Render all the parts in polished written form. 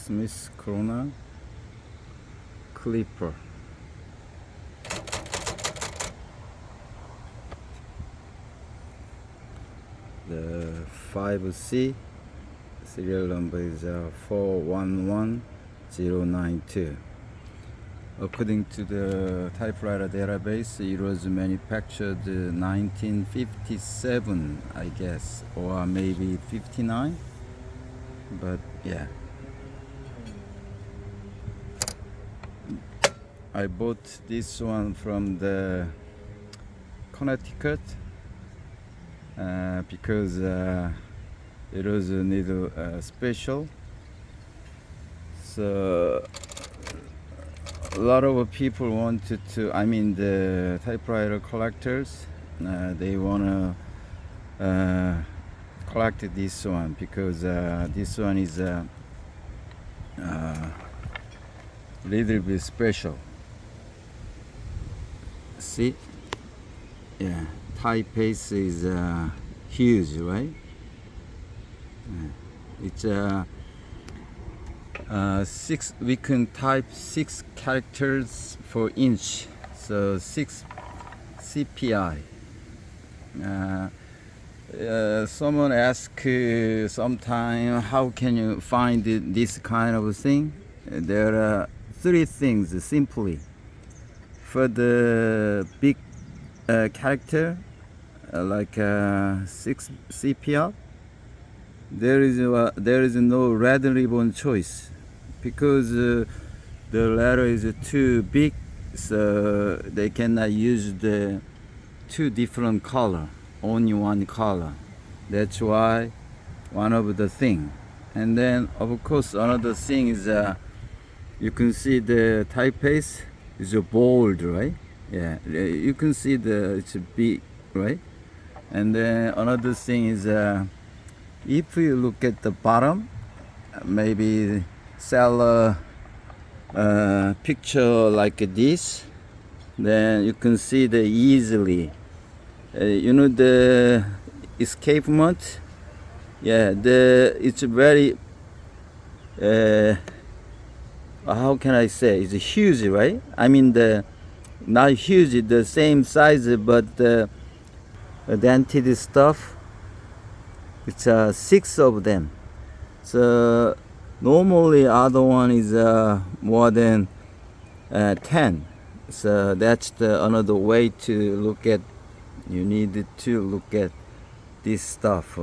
Smith Corona clipper. The 5C serial number is 411092. According to the typewriter database, it was manufactured 1957, I guess, or maybe 59. But yeah, I bought this one from the Connecticut because it was a little special. So a lot of people wanted to, I mean the typewriter collectors, they wanna collect this one because this one is a little bit special. See, yeah, typeface is huge, right? It's six. We can type 6 characters per inch, so 6 CPI. Someone asked sometime, how can you find this kind of thing? There are 3 things simply. For the big character, like 6 CPI, there is no red ribbon choice because the letter is too big, so they cannot use the 2 different color, only one color. That's why one of the thing. And then of course another thing is you can see the typeface is bold, right? Yeah, you can see it's big, right? And then another thing is if you look at the bottom, maybe sell a picture like this, then you can see the easily. You know the escapement. Yeah, it's very. How can I say? It's huge, right? I mean not huge, the same size, but the dented stuff. It's 6 of them. So normally other one is more than 10. So that's another way to look at. You need to look at this stuff.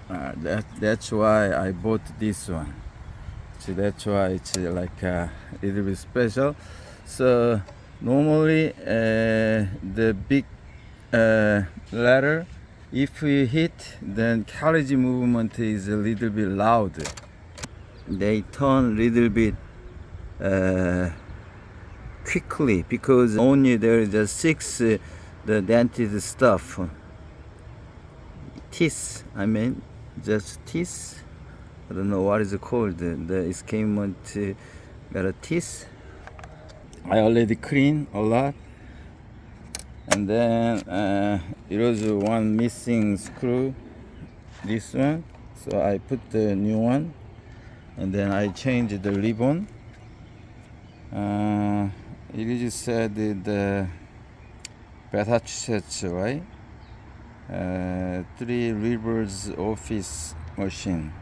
That's why I bought this one. So that's why it's like a little bit special. So normally the big letter, if we hit, then carriage movement is a little bit loud. They turn a little bit quickly because only there is a 6 the dented stuff. Teeth, I mean, just teeth. I don't know what is it called. The escapement got a teeth. I already cleaned a lot. And then it was one missing screw, this one. So I put the new one. And then I changed the ribbon. It is said the Massachusetts, right? 3 Rivers office machine.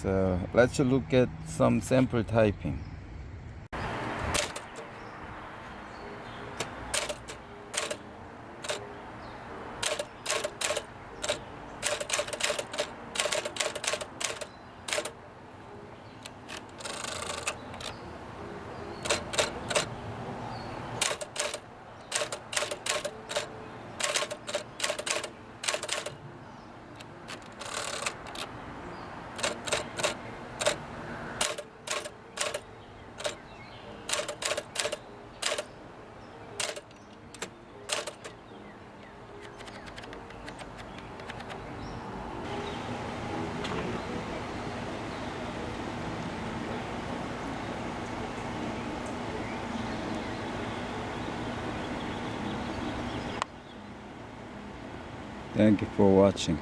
So let's look at some sample typing. Thank you for watching.